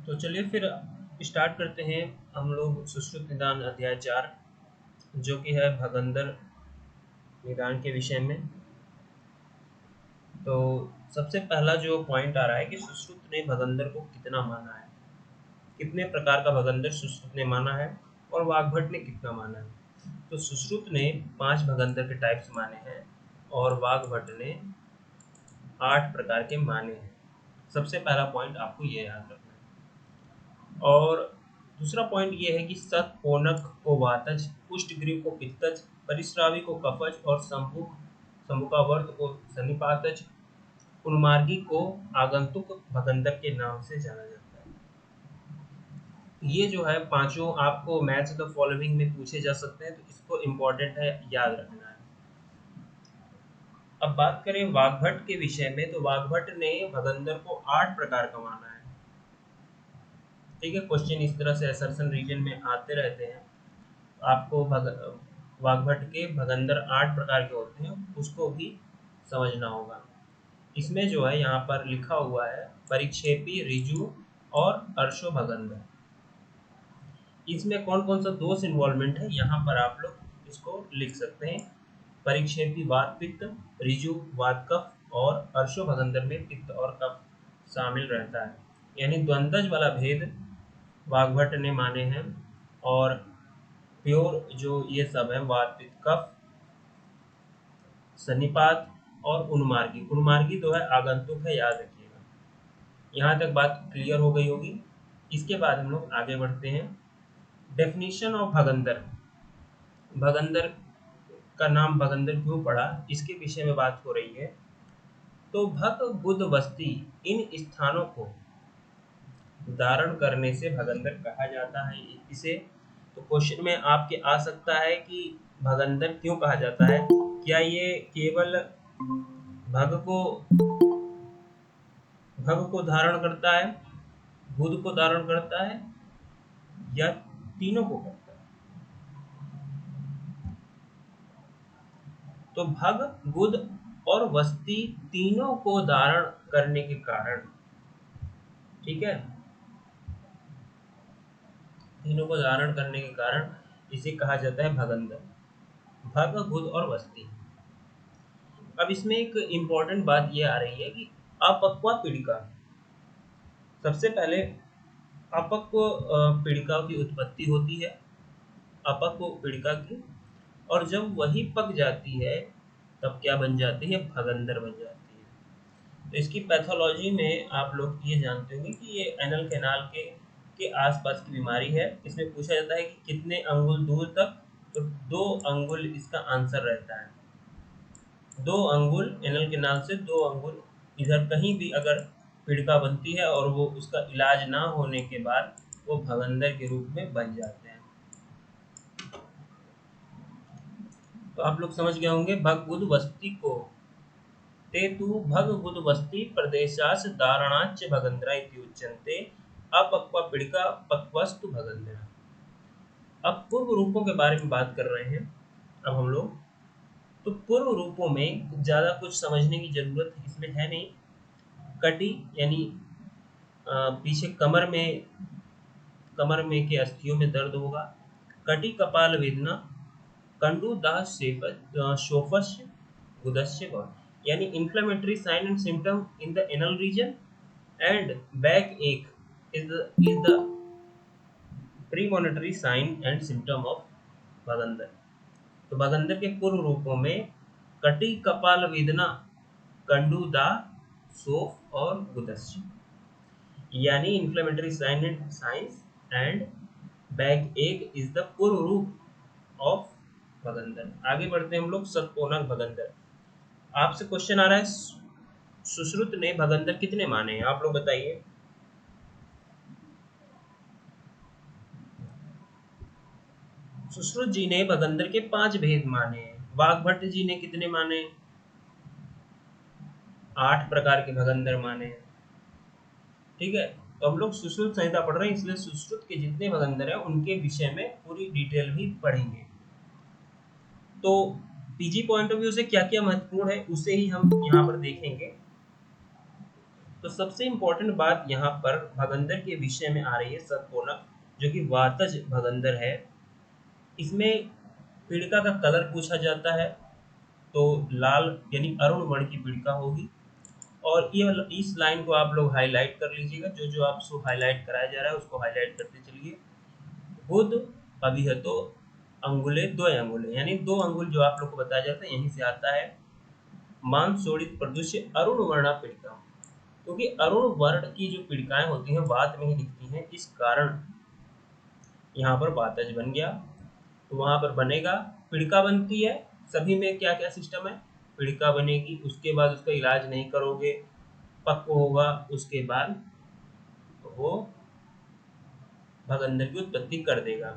तो चलिए फिर स्टार्ट करते हैं हम लोग सुश्रुत निदान अध्याय 4, जो कि है भगंदर निदान के विषय में। तो सबसे पहला जो पॉइंट आ रहा है कि सुश्रुत ने भगंदर को कितना माना है, कितने प्रकार का भगंदर सुश्रुत ने माना है और वाग्भट ने कितना माना है। तो सुश्रुत ने 5 भगंदर के टाइप्स माने हैं और वाग्भट ने 8 प्रकार के माने हैं। सबसे पहला पॉइंट आपको ये याद रखना है। और दूसरा पॉइंट ये है कि सत कोनक को वातज, पुष्टग्रीव को पित्तज, परिश्रावी को कफज और संभुकावर्त को सन्निपातज, उन्मार्गी को आगंतुक भगंदर के नाम से जाना जाता है। ये जो है पांचों आपको मैच द फॉलोइंग में पूछे जा सकते हैं, तो इसको इम्पोर्टेंट है याद रखना है। अब बात करें वाग्भट के विषय में, तो वाग्भट ने भगंदर को 8 प्रकार का माना है। ठीक है, क्वेश्चन इस तरह से असर्शन रीजन में आते रहते हैं। आपको वाग्भट के भगंदर 8 प्रकार के होते हैं, उसको भी समझना होगा। इसमें जो है यहाँ पर लिखा हुआ है परिक्षेपी, ऋजु और अर्शो भगंदर। इसमें कौन कौन सा दोष इन्वॉल्वमेंट है यहाँ पर आप लोग इसको लिख सकते हैं। परिक्षेपी वात पित्त, ऋजु वात कफ और अर्शो भगंदर में पित्त और कफ शामिल रहता है। यानी द्वंद्वज वाला भेद वाग्भट ने माने हैं और प्योर जो ये सब है वात पित्त कफ, सन्निपात और उन्मार्गी। उन्मार्गी तो है आगंतुक है, याद रखिएगा। यहाँ तक बात क्लियर हो गई होगी। इसके बाद हम लोग आगे बढ़ते हैं। Definition of भगंदर। भगंदर का नाम भगंदर क्यों पड़ा, इसके विषय में बात हो रही है। तो भग बुध वस्ती, इन स्थानों को धारण करने से भगंदर कहा जाता है इसे। तो क्वेश्चन में आपके आ सकता है कि भगंदर क्यों कहा जाता है। क्या ये केवल भग को धारण करता है, बुध को धारण करता है, या तीनों को करता है। तो भग, बुध और वस्ती तीनों को धारण करने के कारण, ठीक है, तीनों को धारण करने के कारण इसे कहा जाता है भगंदर। भग, बुध और वस्ती। अब इसमें एक इम्पोर्टेंट बात ये आ रही है कि अपक्वा पीड़िका। सबसे पहले अपक्व पीड़िका की उत्पत्ति होती है, अपक्व पीड़िका की, और जब वही पक जाती है तब क्या बन जाती है, भगंदर बन जाती है। तो इसकी पैथोलॉजी में आप लोग ये जानते होंगे कि ये एनल कैनाल के आसपास की बीमारी है। इसमें पूछा जाता है कि कितने अंगुल दूर तक, तो 2 अंगुल इसका आंसर रहता है। 2 अंगुल एनल कैनाल से 2 अंगुल इधर कहीं भी अगर पीड़िका बनती है और वो उसका इलाज ना होने के बाद वो भगंदर के रूप में बन जाते हैं। तो आप लोग समझ गए होंगे भग बुध वस्ती को। ते तु भग बुध वस्ती प्रदेशास दारणाच भगंदरा इति उच्यन्ते अपक्वा पीड़िका पक्वस्तु भगंदरा। अब पूर्व रूपों के बारे में बात कर रहे हैं अब हम लोग। तो पूर्व रूपों में ज़्यादा कुछ समझने की जरूरत इसमें है नहीं। कटी यानी पीछे कमर में के अस्थियों में दर्द होगा। कटी कपाल वेदना, कंडू दाह शोफस्य गुदस्य गौर, यानी inflammatory sign and symptom in the anal region, and backache is the premonitory sign and symptom of भगंदर। तो भगंदर के पूर्व रूपों में कटी कपाल वेदना, कंडू दाह, शोफ और गुदस्य, यानी inflammatory signs and backache is the पूर्व रूप ऑफ भगंदर। आगे बढ़ते हैं हम लोग सत्कोनक भगंदर। आपसे क्वेश्चन आ रहा है सुश्रुत ने भगंदर कितने माने हैं, आप लोग बताइए। सुश्रुत जी ने भगंदर के 5 भेद माने हैं। वाग्भट जी ने कितने माने, 8 प्रकार के भगंदर माने हैं। ठीक है, तो हम लोग सुश्रुत संहिता पढ़ रहे हैं, इसलिए सुश्रुत के जितने भगंदर हैं उनके विषय में पूरी डिटेल भी पढ़ेंगे। तो पीजी पॉइंट ऑफ व्यू से क्या क्या महत्वपूर्ण है उसे ही हम यहाँ पर देखेंगे। तो सबसे इम्पोर्टेंट बात यहाँ पर भगंदर के विषय में आ रही है सतकोनक, जो कि वातज भगंदर है। इसमें पीड़िका का कलर पूछा जाता है, तो लाल यानी अरुण वर्ण की पीड़िका होगी। और ये इस लाइन को आप लोग हाईलाइट कर लीजिएगा, जो जो आपको हाईलाइट कराया जा रहा है उसको हाईलाइट करते चलिए। बुध अभिहतो अंगुले द्वय अंगुले, यानी 2 अंगुल जो आप लोग को बताया जाता है यहीं से आता है। मान शोणित प्रदुष्य अरुण वर्णा पीड़िका, क्योंकि अरुण वर्ण की जो पीड़िकाएं होती हैं वात में ही दिखती हैं, इस कारण यहाँ पर वातज बन गया। तो वहां पर बनेगा, पीड़िका बनती है, सभी में क्या क्या सिस्टम है, पीड़िका बनेगी, उसके बाद उसका इलाज नहीं करोगे, पक्व होगा, उसके बाद वो भगंदर की उत्पत्ति कर देगा।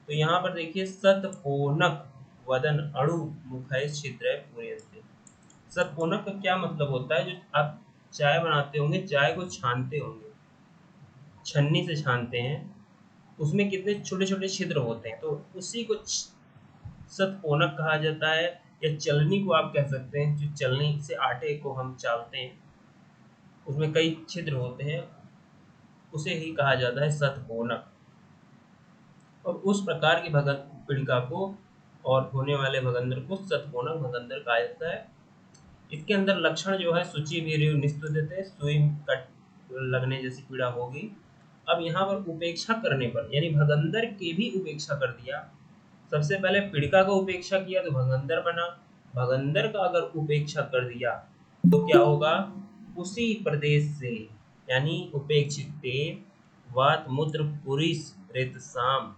तो यहाँ पर देखिए सतकोनक वदन अणु मुखय छिद्र पूर्यन्ते। सतकोनक का क्या मतलब होता है, जो आप चाय बनाते होंगे, चाय को छानते होंगे, छन्नी से छानते हैं, उसमें कितने छोटे छोटे छिद्र होते हैं, तो उसी को सतकोनक कहा जाता है। या चलनी को आप कह सकते हैं, जो चलनी से आटे को हम चालते हैं उसमें कई छिद्र होते हैं, उसे ही कहा जाता है सतकोनक। और उस प्रकार की भगत पीड़िका को और होने वाले भगंदर को सतकोनक भगंदर कहा जाता है। इसके अंदर लक्षण जो है सूची वीर्य निस्तुत, सुई कट लगने जैसी पीड़ा होगी। अब यहाँ पर उपेक्षा करने पर, यानी भगंदर की भी उपेक्षा कर दिया। सबसे पहले पीड़िका का उपेक्षा किया तो भगंदर बना, भगंदर का अगर उपेक्षा कर दिया तो क्या होगा, उसी प्रदेश से यानी उपेक्षित वात मूत्र पुरुष रेतसाम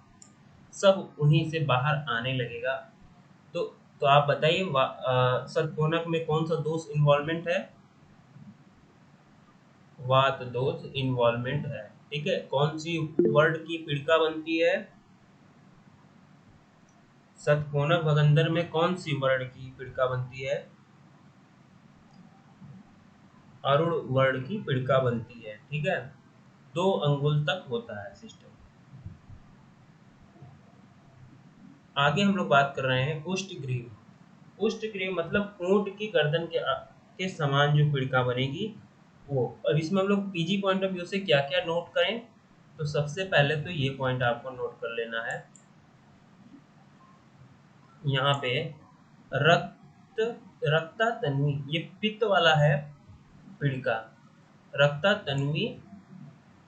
सब उन्हीं से बाहर आने लगेगा। तो तो आप बताइए सतकोनक में कौन सा दोष इन्वॉल्वमेंट है, वात दोष इन्वॉल्वमेंट है। ठीक है, कौन सी वर्ड की पीड़िका बनती है, सतकोनक भगंदर में कौन सी वर्ण की पीड़िका बनती है, अरुण वर्ण की पीड़िका बनती है। ठीक है, 2 अंगुल तक होता है सिस्टम। आगे हम लोग बात कर रहे हैं उष्टग्रीव। उष्टग्रीव मतलब ऊंट की गर्दन के समान जो पीड़िका बनेगी वो। अब इसमें हम लोग पीजी पॉइंट ऑफ व्यू से क्या क्या नोट करें, तो सबसे पहले तो ये पॉइंट आपको नोट कर लेना है, यहाँ पे रक्त रक्ता तन्वी, ये पित्त वाला है पीड़िका, रक्ता तन्वी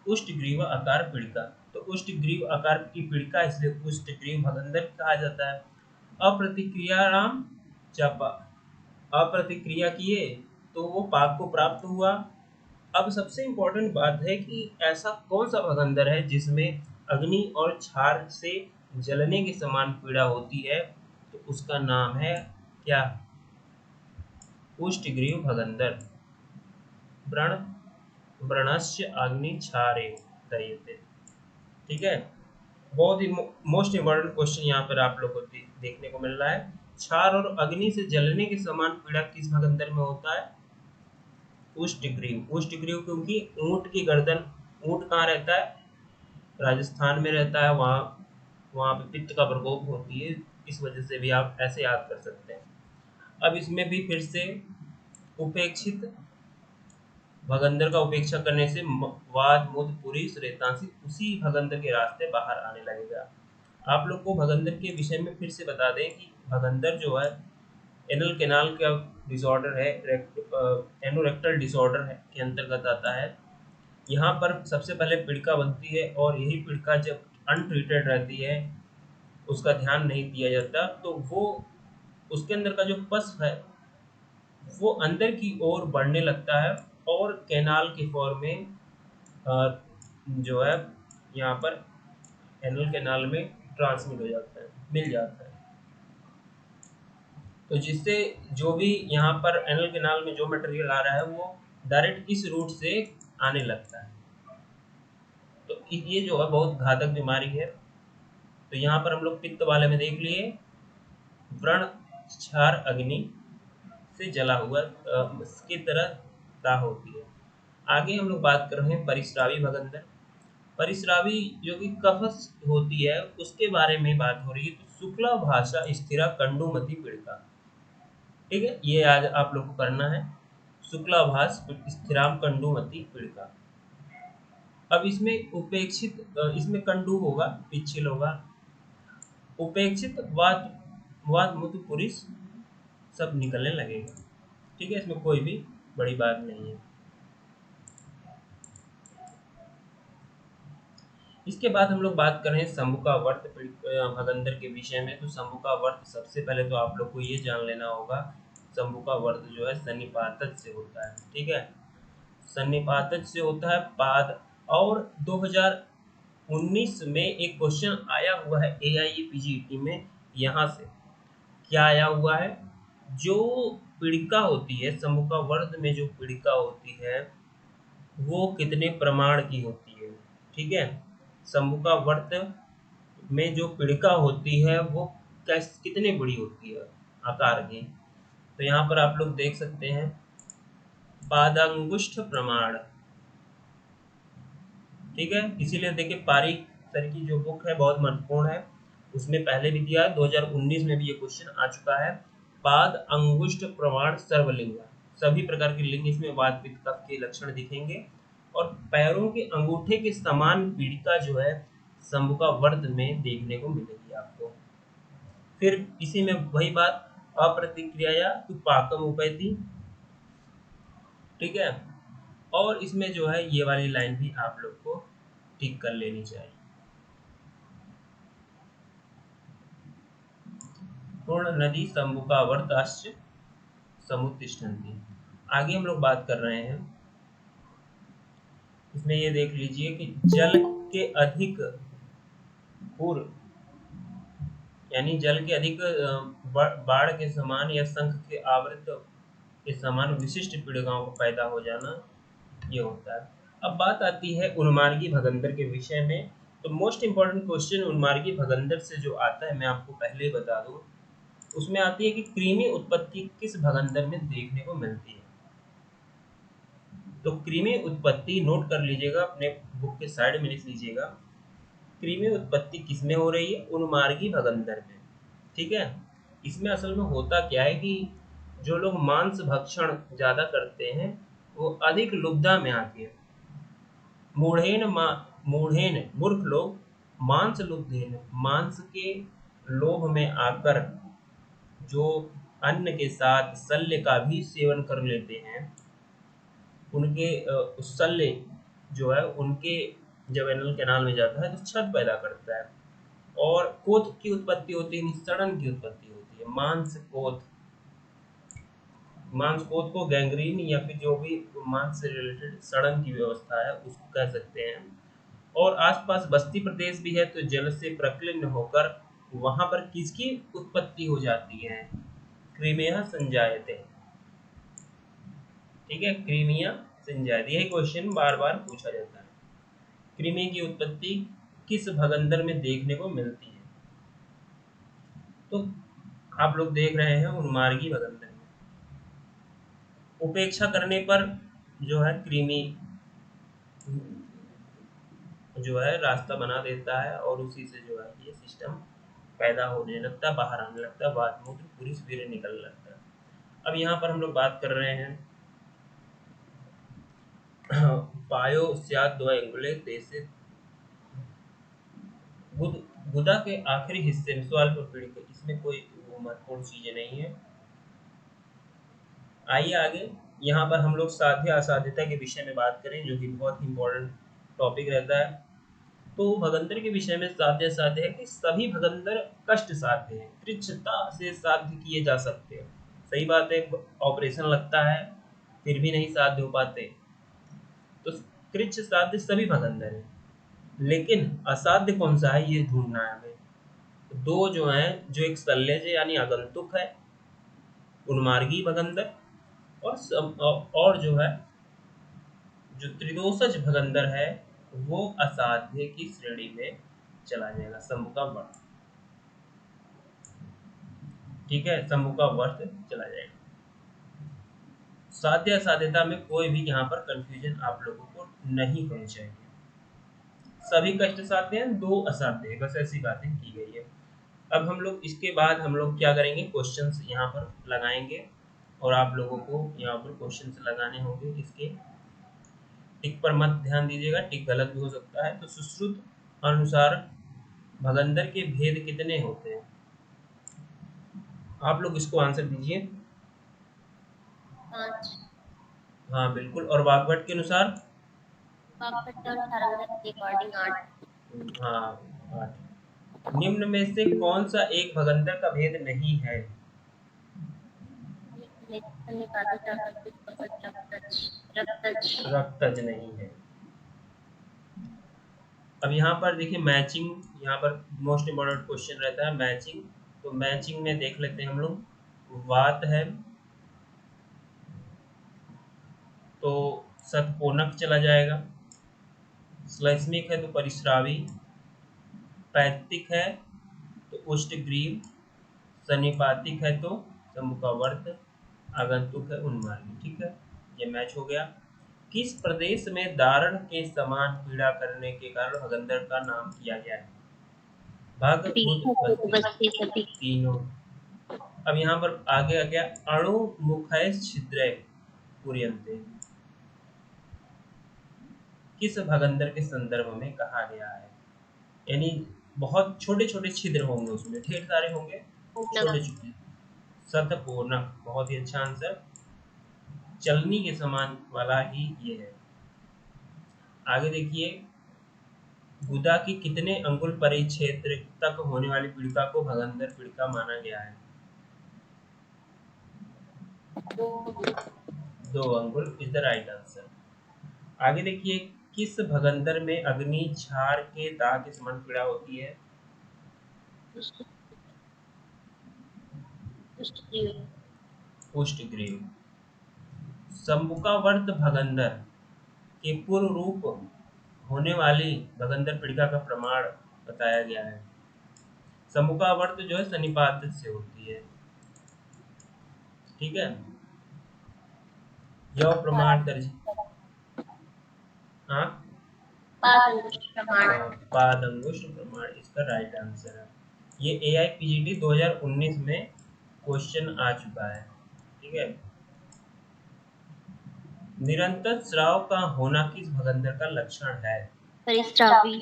उष्टग्रीव आकार पीड़िका। तो उष्टग्रीव आकार की पीड़िका इसलिए उष्टग्रीव भगंदर कहा जाता है। अप्रतिक्रिया राम चापा, अप्रतिक्रिया किए तो वो पाक को प्राप्त हुआ। अब सबसे इम्पोर्टेंट बात है कि ऐसा कौन सा भगंदर है जिसमें अग्नि और क्षार से जलने के समान पीड़ा होती है, तो उसका नाम है क्या, उष्टग्रीव भगंदर। व्रण व्रणस्य अग्नि क्षारे दह्यते। ठीक है, बहुत ही मोस्ट इम्पोर्टेंट क्वेश्चन यहाँ पर आप लोग को देखने को मिल रहा है। क्षार और अग्नि से जलने के समान पीड़ा किस भगंदर में होता है, उष्टग्रीव। उष्टग्रीव क्योंकि ऊंट की गर्दन, ऊंट कहाँ रहता है, राजस्थान में रहता है, वहाँ वहाँ पे पित्त का प्रकोप होती है, इस वजह से भी आप ऐसे याद कर सकते हैं। अब इसमें भी फिर से उपेक्षित भगंदर का उपेक्षा करने से वाद मूत्र पुरुष रेतांसी उसी भगंदर के रास्ते बाहर आने लगेगा। आप लोग को भगंदर के विषय में फिर से बता दें कि भगंदर जो है एनल केनाल का डिसऑर्डर है, एनोरेक्टल डिसऑर्डर है के अंतर्गत आता है। यहाँ पर सबसे पहले पीड़िका बनती है, और यही पीड़िका जब अनट्रीटेड रहती है, उसका ध्यान नहीं दिया जाता, तो वो उसके अंदर का जो पस है वो अंदर की ओर बढ़ने लगता है, और कैनाल के फॉर्म में जो है यहाँ पर एनल कैनाल में ट्रांसमिट हो जाता है, मिल जाता है। तो जिससे जो भी यहाँ पर एनल कैनाल में जो मटेरियल आ रहा है वो डायरेक्ट इस रूट से आने लगता है। तो ये जो है बहुत घातक बीमारी है। तो यहाँ पर हम लोग पित्त वाले में देख लिए, व्रण क्षार अग्नि से जला हुआ की तरह दाह होती है। आगे हम लोग बात कर रहे हैं परिस्रावी भगंदर। परिस्रावी जो कि कफस होती है उसके बारे में बात हो रही है। तो शुक्ला भाषा स्थिरा कंडुमती पीड़िका। ठीक है, ये आज आप लोग को करना है। शुक्लाभास स्थिराम कंडुमती पीड़िका। अब इसमें इसमें कंडू होगा, पिछिल होगा, उपेक्षित वाद वाद मुत पुरुष सब निकलने लगेगा। ठीक है, इसमें कोई भी बड़ी बात नहीं है। इसके बाद हम लोग बात कर रहे हैं शंभु का वर्त भगंदर के विषय में। तो शंभु का वर्त सबसे पहले तो आप लोग को ये जान लेना होगा, शंभु का वर्त जो है सन्निपातज से होता है। ठीक है, सन्निपातज से होता है पाद। और 2019 में एक क्वेश्चन आया हुआ है AIEPGET में, यहाँ से क्या आया हुआ है, जो पीड़िका होती है शंभु का वर्त में, जो पीड़िका होती है वो कितने प्रमाण की होती है। ठीक है, शंभु का वर्त में जो पीड़िका होती है वो कितने बड़ी होती है आकार की। तो यहाँ पर आप लोग देख सकते हैं पादांगुष्ठ प्रमाण। ठीक है, इसीलिए देखिए पारीक सर की जो बुक है बहुत महत्वपूर्ण है, उसमें पहले भी दिया है, 2019 में भी ये क्वेश्चन आ चुका है। पाद अंगुष्ठ प्रमाण सर्वलिंग, सभी प्रकार के लिंग इसमें वात पित्त कफ के लक्षण दिखेंगे। और पैरों के अंगूठे के समान पीड़िका जो है शंभु का वर्त में देखने को मिलेगी आपको। फिर इसी में वही बात, अप्रतिक्रिया तो पाकम उपैति। ठीक है, और इसमें जो है ये वाली लाइन भी आप लोग को ठीक कर लेनी चाहिए। पूर्ण नदी शंभु का वर्ताश्च समुत्तिष्ठन्ति। आगे हम लोग बात कर रहे हैं, इसमें ये देख लीजिए कि जल के अधिक पूर्व, यानी जल के अधिक बाढ़ के समान या शंख के आवृत के समान विशिष्ट पीड़िकाओं को पैदा हो जाना, ये होता है। अब बात आती है उन्मार्गी भगंदर के विषय में। तो मोस्ट इंपॉर्टेंट क्वेश्चन उन्मार्गी भगंदर से जो आता है मैं आपको पहले ही बता दूं, उसमें आती है कि कृमि उत्पत्ति किस भगंदर में देखने को मिलती है। तो कृमि उत्पत्ति नोट कर लीजिएगा, अपने बुक के साइड में लिख लीजिएगा, कृमि उत्पत्ति किसमें हो रही है, उन्मार्गी भगंदर में। ठीक है, इसमें असल में होता क्या है कि जो लोग मांस भक्षण ज्यादा करते हैं वो अधिक लुब्धा में आती है। मूढ़ेन मूर्ख लोग मांस लुब्धेन, मांस के लोभ में आकर जो अन्न के साथ शल्य का भी सेवन कर लेते हैं, उनके शल्य जो है उनके जब एनल कैनाल में जाता है तो छद पैदा करता है, और कोथ की उत्पत्ति होती है, सड़न की उत्पत्ति होती है। मांस कोथ को गैंग्रीन या फिर जो भी मांस से रिलेटेड सड़न की व्यवस्था है उसको कह सकते हैं। और आसपास बस्ती प्रदेश भी है तो जल से प्रकीर्ण होकर वहां पर किसकी उत्पत्ति हो जाती है, क्रीमिया संजायते। ठीक है, क्रीमिया संजायते, यही क्वेश्चन बार बार पूछा जाता है। कृमि की उत्पत्ति किस भगंदर में देखने को मिलती है, तो आप लोग देख रहे हैं उन्मार्गी भगंदर में। उपेक्षा करने पर जो है कृमि जो है रास्ता बना देता है और उसी से जो है ये सिस्टम पैदा होने लगता है, बाहर आने लगता है, बाद मूत्र पूरी वीर्य निकलने लगता है। अब यहाँ पर हम लोग बात कर रहे हैं पायो स्याद दो अंगुले तेसे गुदा के आखिरी हिस्से में सवाल पर पीड़ित, इसमें कोई महत्वपूर्ण चीजें नहीं है। आइए आगे, यहाँ पर हम लोग साध्य असाध्यता के विषय में बात करें, जो कि बहुत ही इंपॉर्टेंट टॉपिक रहता है। तो भगंदर के विषय में साध्य साध्य है कि सभी भगंदर कष्ट साध्य हैं, कृच्छता से साध्य किए जा सकते हैं। सही बात है, ऑपरेशन लगता है फिर भी नहीं साध्य हो पाते, तो कृच्छ साध्य सभी भगंदर हैं। लेकिन असाध्य कौन सा है ये ढूंढना है हमें। दो जो हैं, जो एक शल्यज यानी आगंतुक है उन्मार्गी भगंदर, और जो है जो त्रिदोषज भगंदर है वो असाध्य की श्रेणी में चला जाएगा, शंभु का वर्त। ठीक है, शंभु का वर्त चला जाएगा। साध्य असाध्यता में कोई भी यहाँ पर कंफ्यूजन आप लोगों को नहीं होनी चाहिए, सभी कष्ट साध्य हैं, दो असाध्य है, बस ऐसी बातें की गई है। अब हम लोग इसके बाद हम लोग क्या करेंगे, क्वेश्चंस यहाँ पर लगाएंगे और आप लोगों को यहाँ पर क्वेश्चन लगाने होंगे। इसके टिक पर मत ध्यान दीजिएगा, टिक गलत भी हो सकता है। तो सुश्रुत अनुसार भगंदर के भेद कितने होते हैं? आप लोग इसको आंसर दीजिए। 5। हाँ बिल्कुल। और वाग्भट के अनुसार? वाग्भट और सारंगधर के अकॉर्डिंग 8। हाँ 8। निम्न में से कौन सा एक भगंदर का भेद नहीं है? रक्तज नहीं है। अब यहाँ पर देखिए मैचिंग, यहाँ पर मोस्ट इम्पोर्टेंट क्वेश्चन रहता है मैचिंग। तो मैचिंग में देख लेते हैं हम लोग। वात है तो सतपोनक चला जाएगा। श्लैष्मिक है तो परिस्रावी। पैत्तिक है तो उष्टग्रीव। सन्निपातिक है तो सम्मुखावर्त। आगंतुक है उन्मार्गी। ठीक है, ये मैच हो गया। किस प्रदेश में दारण के समान पीड़ा करने के कारण भगंदर का नाम किया गया है? भाग खुद बस्ती तीनों। अब यहाँ पर आगे आ गया अणु मुखय छिद्र कुरियंते, किस भगंदर के संदर्भ में कहा गया है? यानी बहुत छोटे छोटे छिद्र होंगे, उसमें ढेर सारे होंगे छोटे छोटे। सतपोनक, बहुत ही अच्छा आंसर। चलनी के समान वाला ही ये है। आगे देखिए, गुदा की कितने अंगुल परिक्षेत्र तक होने वाली पीड़िका को भगंदर पीड़िका माना गया है? 2 अंगुल इज द राइट आंसर। आगे देखिए, किस भगंदर में अग्नि झाड़ के दाह के समान पीड़ा होती है? उष्टग्रीव। शंभुकावर्त भगंदर के पूर्व रूप होने वाली भगंदर पीड़िका का प्रमाण बताया गया है। शंभुकावर्त जो है सन्निपात से होती है। ठीक है, यह प्रमाण दर्ज। हाँ, पाद अंगुष्ठ प्रमाण इसका राइट आंसर है। ये AIPGT 2019 में क्वेश्चन आ चुका है। ठीक है, निरंतर स्राव का होना किस भगंदर का लक्षण है? परिस्रावी।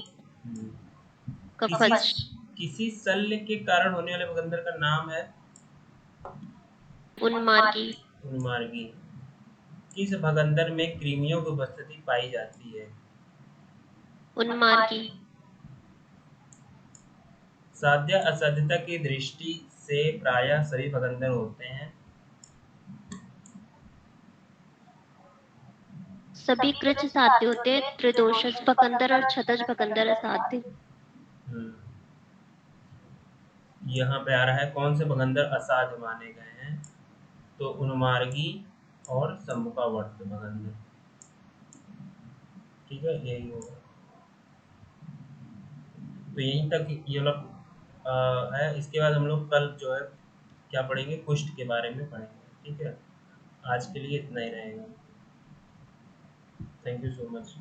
किसी शल्य के कारण होने वाले भगंदर का नाम है? उन्मार्गी। उन्मार्गी। किस भगंदर में कृमियों की उपस्थिति पाई जाती है? उन्मार्गी। साध्य असाध्यता की दृष्टि से प्रायः सभी भगंदर होते हैं। सभी कृच साध्य होते हैं, त्रिदोषज भगंदर और छदज भगंदर असाध्य। यहाँ पे आ रहा है कौन से भगंदर असाध्य माने गए हैं? तो उन्मार्गी और शंभुकावर्त भगंदर। ठीक है, यही होगा। तो यहीं तक ये लोग है। इसके बाद हम लोग कल जो है क्या पढ़ेंगे, कुष्ठ के बारे में पढ़ेंगे। ठीक है, आज के लिए इतना ही रहेगा। Thank you so much.